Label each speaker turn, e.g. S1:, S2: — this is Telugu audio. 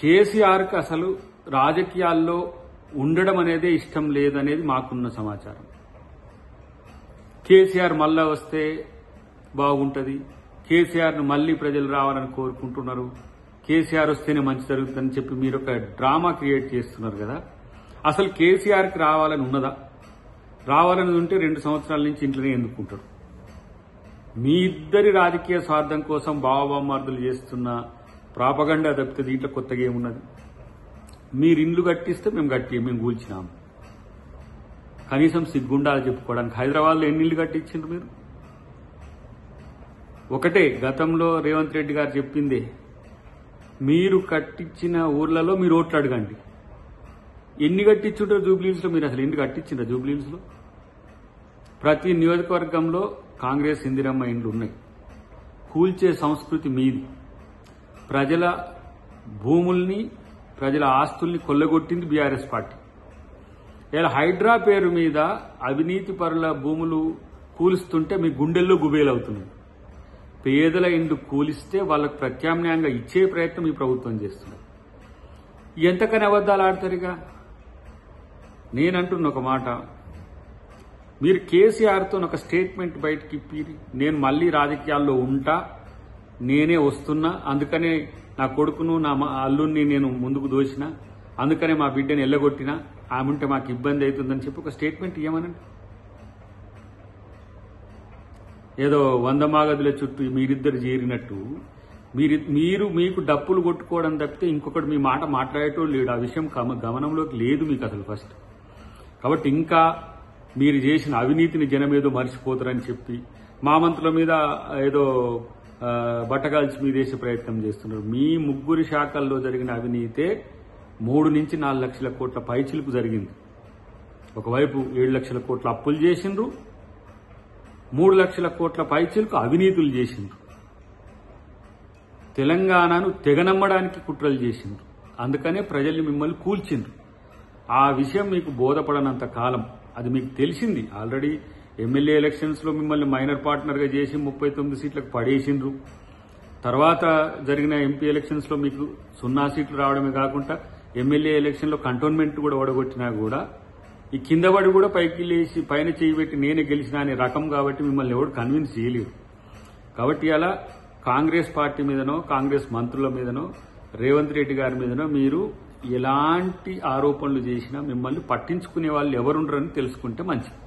S1: కేసీఆర్కి అసలు రాజకీయాల్లో ఉండడం అనేదే ఇష్టం లేదనేది మాకున్న సమాచారం. కేసీఆర్ మళ్ళా వస్తే బాగుంటుంది, కేసీఆర్ను మళ్లీ ప్రజలు రావాలని కోరుకుంటున్నారు, కేసీఆర్ వస్తేనే మంచి జరుగుతుందని చెప్పి మీరు ఒక డ్రామా క్రియేట్ చేస్తున్నారు కదా. అసలు కేసీఆర్కి రావాలని ఉన్నదా? రావాలని ఉంటే 2 సంవత్సరాల నుంచి ఇంట్లోనే ఎందుకుంటాడు? మీ ఇద్దరి రాజకీయ స్వార్థం కోసం బావబామార్దులు చేస్తున్న ప్రాపగండా తప్పితే దీంట్లో కొత్తగా ఏమున్నది? మీరు ఇండ్లు కట్టిస్తే మేము కూల్చినాము. కనీసం సిగ్గుండాలి చెప్పుకోవడానికి. హైదరాబాద్లో ఎన్ని ఇళ్లు కట్టించిండ్రు మీరు? ఒకటే గతంలో రేవంత్ రెడ్డి గారు చెప్పిందే, మీరు కట్టించిన ఊర్లలో మీరు ఓట్లు అడగండి. ఎన్ని కట్టించుంటారు జూబ్లీహిల్స్లో? మీరు అసలు ఎన్ని కట్టించిండ్రా జూబ్లీహిల్స్లో? ప్రతి నియోజకవర్గంలో కాంగ్రెస్ ఇందిరమ్మ ఇండ్లు ఉన్నాయి. కూల్చే సంస్కృతి మీది. ప్రజల భూముల్ని, ప్రజల ఆస్తుల్ని కొల్లగొట్టింది బీఆర్ఎస్ పార్టీ. ఇలా హైడ్రా పేరు మీద అవినీతి పరుల భూములు కూలుస్తుంటే మీ గుండెల్లో గుబేలవుతున్నాయి. పేదల ఇండ్లు కూలిస్తే వాళ్ళకు ప్రత్యామ్నాయంగా ఇచ్చే ప్రయత్నం ఈ ప్రభుత్వం చేస్తుంది. ఎంతకని అబద్దాలు ఆడతారుగా? నేనంటున్న ఒక మాట, మీరు కేసీఆర్తో ఒక స్టేట్మెంట్ బయటకి ఇప్పిరి, నేను మళ్లీ రాజకీయాల్లో ఉంటా, నేనే వస్తున్నా, అందుకనే నా కొడుకును నా అల్లుడిని నేను ముందుకు దోసిన, అందుకనే మా బిడ్డని ఎల్లగొట్టినా, ఆమె ఉంటే మాకు ఇబ్బంది అవుతుందని చెప్పి ఒక స్టేట్మెంట్ ఇవ్వమనండి. ఏదో 100 మాగదుల చుట్టూ మీరిద్దరు చేరినట్టు మీకు డప్పులు కొట్టుకోవడం తప్పితే ఇంకొకటి మీ మాట మాట్లాడేటోళ్ళు లేడు. ఆ విషయం గమనంలోకి లేదు మీకు అసలు ఫస్ట్. కాబట్టి ఇంకా మీరు చేసిన అవినీతిని జనం ఏదో మర్చిపోతారని చెప్పి మా మంత్రుల మీద ఏదో బట్టగాల్చి మీదేసే ప్రయత్నం చేస్తున్నారు. మీ 3 శాఖల్లో జరిగిన అవినీతే 3 నుంచి 4 లక్షల కోట్ల పైచిలుకు జరిగింది. ఒకవైపు 7 లక్షల కోట్ల అప్పులు చేసిండ్రు, 3 లక్షల కోట్ల పైచిలుకు అవినీతులు చేసిండ్రు. తెలంగాణను తెగనమ్మడానికి కుట్రలు చేసిండ్రు. అందుకనే ప్రజల్ని మిమ్మల్ని కూల్చిండ్రు. ఆ విషయం మీకు బోధపడనంత కాలం అది మీకు తెలిసింది. ఆల్రెడీ ఎమ్మెల్యే ఎలక్షన్స్ లో మిమ్మల్ని మైనర్ పార్ట్నర్ గా చేసి 39 సీట్లకు పడేసిండ్రు. తర్వాత జరిగిన ఎంపీ ఎలక్షన్స్ లో మీకు 0 సీట్లు రావడమే కాకుండా ఎమ్మెల్యే ఎలక్షన్ లో కంటోన్మెంట్ కూడా ఓడగొట్టినా కూడా ఈ కింద పడి కూడా పైకి లేచి పైన చేయబెట్టి నేనే గెలిచినా అనే రకం కాబట్టి మిమ్మల్ని ఎవరు కన్విన్స్ చేయలేరు. కాబట్టి అలా కాంగ్రెస్ పార్టీ మీదనో, కాంగ్రెస్ మంత్రుల మీదనో, రేవంత్ రెడ్డి గారి మీదనో మీరు ఎలాంటి ఆరోపణలు చేసినా మిమ్మల్ని పట్టించుకునే వాళ్ళు ఎవరుండరని తెలుసుకుంటే మంచిది.